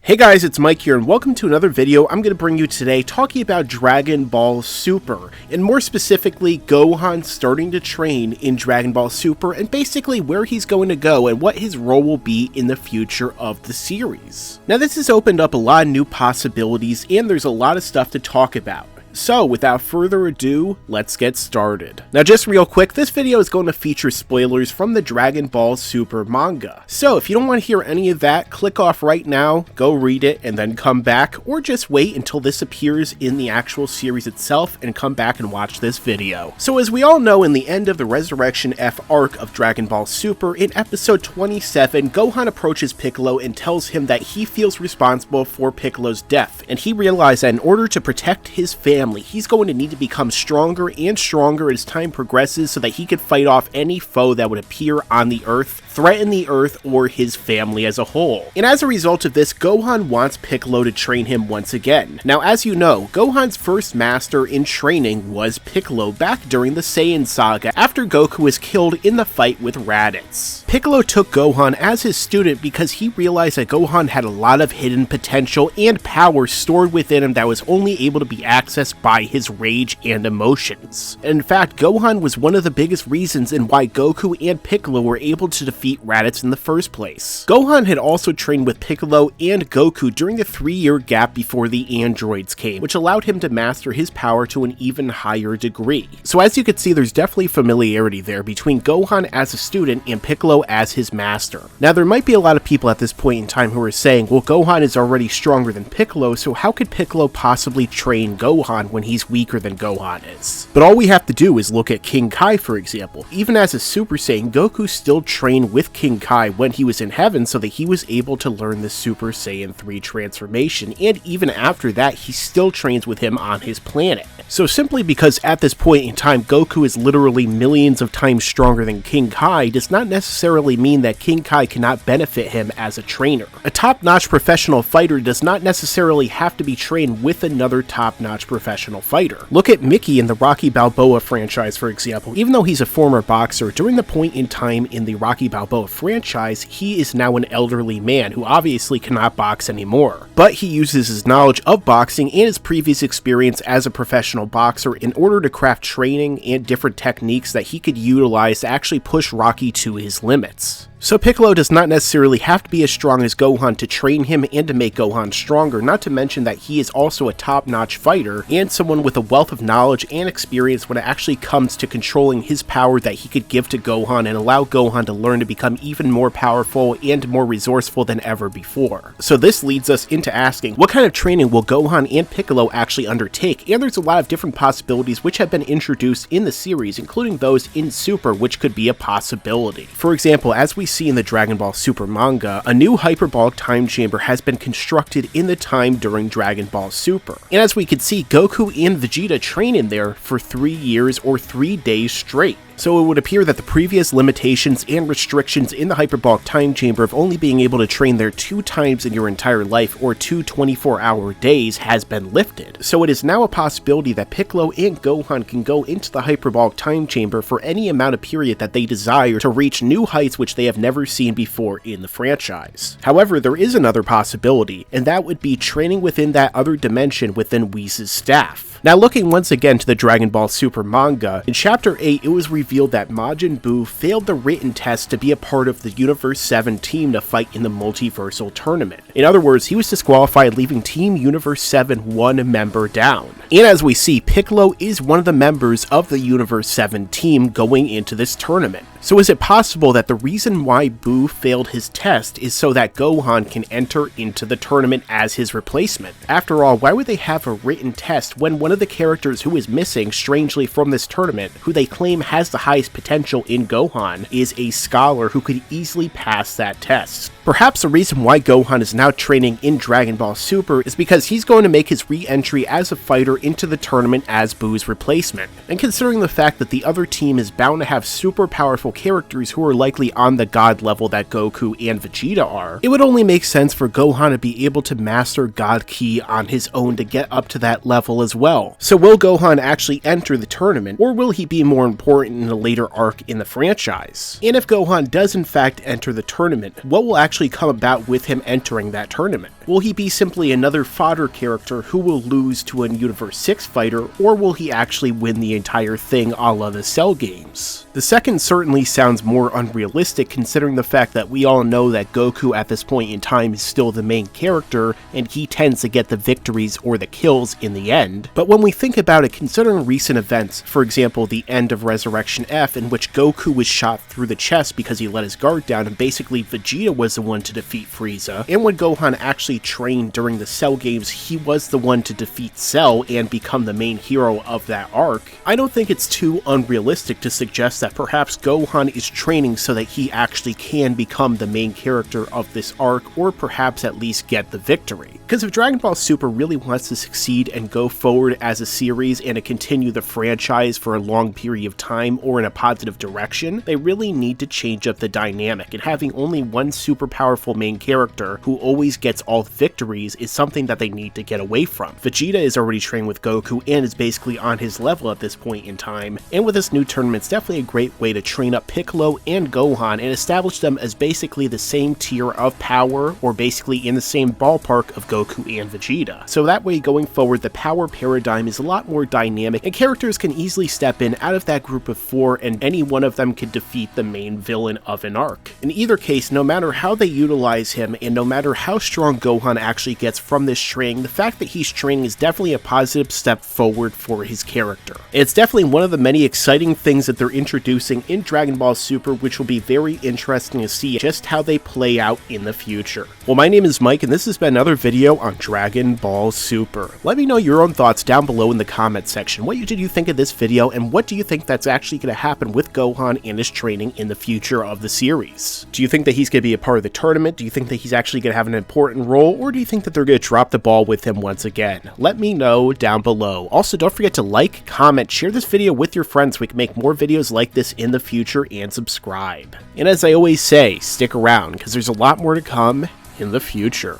Hey guys, it's Mike here, and welcome to another video I'm going to bring you today talking about Dragon Ball Super, and more specifically, Gohan starting to train in Dragon Ball Super, and basically where he's going to go and what his role will be in the future of the series. Now this has opened up a lot of new possibilities, and there's a lot of stuff to talk about. So, without further ado, let's get started. Now just real quick, this video is going to feature spoilers from the Dragon Ball Super manga. So if you don't want to hear any of that, click off right now, go read it, and then come back, or just wait until this appears in the actual series itself and come back and watch this video. So as we all know, in the end of the Resurrection F arc of Dragon Ball Super, in episode 27, Gohan approaches Piccolo and tells him that he feels responsible for Piccolo's death, and he realized that in order to protect his family, he's going to need to become stronger and stronger as time progresses so that he could fight off any foe that would appear on the Earth, threaten the Earth, or his family as a whole. And as a result of this, Gohan wants Piccolo to train him once again. Now as you know, Gohan's first master in training was Piccolo back during the Saiyan saga after Goku was killed in the fight with Raditz. Piccolo took Gohan as his student because he realized that Gohan had a lot of hidden potential and power stored within him that was only able to be accessed by his rage and emotions. In fact, Gohan was one of the biggest reasons in why Goku and Piccolo were able to defeat Raditz in the first place. Gohan had also trained with Piccolo and Goku during the 3-year gap before the androids came, which allowed him to master his power to an even higher degree. So as you can see, there's definitely familiarity there between Gohan as a student and Piccolo as his master. Now there might be a lot of people at this point in time who are saying, well, Gohan is already stronger than Piccolo, so how could Piccolo possibly train Gohan when he's weaker than Gohan is? But all we have to do is look at King Kai, for example. Even as a Super Saiyan, Goku still trained with King Kai when he was in heaven so that he was able to learn the Super Saiyan 3 transformation, and even after that, he still trains with him on his planet. So simply because at this point in time, Goku is literally millions of times stronger than King Kai does not necessarily mean that King Kai cannot benefit him as a trainer. A top-notch professional fighter does not necessarily have to be trained with another top-notch professional fighter. Look at Mickey in the Rocky Balboa franchise, for example. Even though he's a former boxer, during the point in time in the Rocky Balboa franchise, he is now an elderly man who obviously cannot box anymore. But he uses his knowledge of boxing and his previous experience as a professional boxer in order to craft training and different techniques that he could utilize to actually push Rocky to his limits. So Piccolo does not necessarily have to be as strong as Gohan to train him and to make Gohan stronger, not to mention that he is also a top-notch fighter and someone with a wealth of knowledge and experience when it actually comes to controlling his power that he could give to Gohan and allow Gohan to learn to become even more powerful and more resourceful than ever before. So this leads us into asking, what kind of training will Gohan and Piccolo actually undertake? And there's a lot of different possibilities which have been introduced in the series, including those in Super, which could be a possibility. For example, as we see in the Dragon Ball Super manga, a new hyperbolic time chamber has been constructed in the time during Dragon Ball Super. And as we can see, Goku and Vegeta train in there for 3 years or 3 days straight. So it would appear that the previous limitations and restrictions in the hyperbolic time chamber of only being able to train there 2 times in your entire life or 2 24-hour days has been lifted. So it is now a possibility that Piccolo and Gohan can go into the hyperbolic time chamber for any amount of period that they desire to reach new heights which they have never seen before in the franchise. However, there is another possibility, and that would be training within that other dimension within Whis' staff. Now looking once again to the Dragon Ball Super manga, in Chapter 8 it was revealed that Majin Buu failed the written test to be a part of the Universe 7 team to fight in the multiversal tournament. In other words, he was disqualified, leaving Team Universe 7 one member down. And as we see, Piccolo is one of the members of the Universe 7 team going into this tournament. So is it possible that the reason why Buu failed his test is so that Gohan can enter into the tournament as his replacement? After all, why would they have a written test when one of the characters who is missing, strangely, from this tournament, who they claim has the highest potential in Gohan, is a scholar who could easily pass that test? Perhaps the reason why Gohan is now training in Dragon Ball Super is because he's going to make his re-entry as a fighter into the tournament as Buu's replacement. And considering the fact that the other team is bound to have super powerful characters who are likely on the god level that Goku and Vegeta are, it would only make sense for Gohan to be able to master God Ki on his own to get up to that level as well. So will Gohan actually enter the tournament, or will he be more important in a later arc in the franchise? And if Gohan does in fact enter the tournament, what will actually come about with him entering that tournament? Will he be simply another fodder character who will lose to a Universe 6 fighter, or will he actually win the entire thing a la the Cell games? The second certainly sounds more unrealistic considering the fact that we all know that Goku at this point in time is still the main character and he tends to get the victories or the kills in the end. But when we think about it, considering recent events, for example the end of Resurrection F in which Goku was shot through the chest because he let his guard down and basically Vegeta was the one to defeat Frieza, and when Gohan actually trained during the Cell games, he was the one to defeat Cell and become the main hero of that arc, I don't think it's too unrealistic to suggest that perhaps Gohan is training so that he actually can become the main character of this arc, or perhaps at least get the victory. Because if Dragon Ball Super really wants to succeed and go forward as a series and to continue the franchise for a long period of time or in a positive direction, they really need to change up the dynamic, and having only one super powerful main character who always gets all the victories is something that they need to get away from. Vegeta is already trained with Goku and is basically on his level at this point in time, and with this new tournament it's definitely a great way to train up Piccolo and Gohan and establish them as basically the same tier of power, or basically in the same ballpark of Goku and Vegeta. So that way going forward the power paradigm is a lot more dynamic and characters can easily step in out of that group of 4 and any one of them can defeat the main villain of an arc. In either case, no matter how they utilize him and no matter how strong Gohan actually gets from this training, the fact that he's training is definitely a positive step forward for his character. It's definitely one of the many exciting things that they're introducing in Dragon Ball Super, which will be very interesting to see just how they play out in the future. Well, my name is Mike and this has been another video on Dragon Ball Super. Let me know your own thoughts down below in the comment section. What did you think of this video, and what do you think that's actually going to happen with Gohan and his training in the future of the series? Do you think that he's going to be a part of the tournament? Do you think that he's actually going to have an important role, or do you think that they're going to drop the ball with him once again? Let me know down below. Also, don't forget to like, comment, share this video with your friends so we can make more videos like this in the future, and subscribe. And as I always say, stick around because there's a lot more to come in the future.